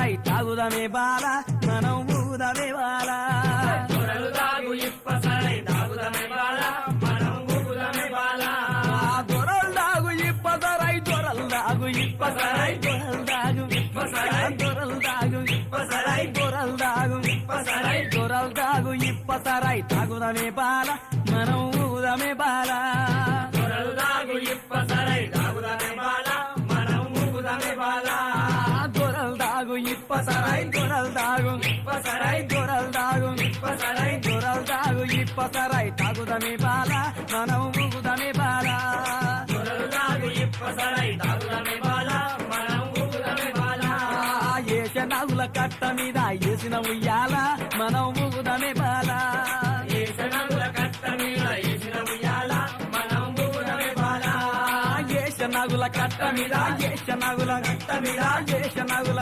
సరాయి తాగుదమే బాల మనం ఊగుదమే బాల దొరలు తాగు ఇప్ప సరై తాగుదమే బాల మనం ఊగుదమే బాల దొరలు దాగు ఇప్ప సరాయి దొరలు దాగు ఇప్ప సరాయి దొరలు దాగు ఇప్ప సరై దొరలు దాగు ఇప్ప సరై దొరలు దాగు ఇప్ప సరై దొరలు దాగు ఇప్ప సరాయి తాగుదమే బాల మనం ఊగుదమే బాల దొరలు తాగు ఇప్ప సరై తాగుదమే బాల మనం ఊగుదమే బాల దొరలు దాగు ఇప్ప సరాయి దొరలు దాగు ఇప్ప సరై దొరలు దాగు ఇప్ప సరై దొరలు దాగు ఇప్ప సరాయి తాగుదమే బాల మనం ఊగుదమే బాల దొరలు తాగు ఇప్ప సరై తాగుదమే బాల మనం ఊగుదమే బాల ఏషనాగుల కట్ట మీద ఏసిన ఉయ్యాల మనం ఊగుదమే బాల ఏసనగుల కట్ట మీద ఏసిన ఉయ్యాల మనం ఊగుదమే బాల ఏషనాగుల కట్ట మీద ఏషనాగుల కట్ట మీద ఏషనాగుల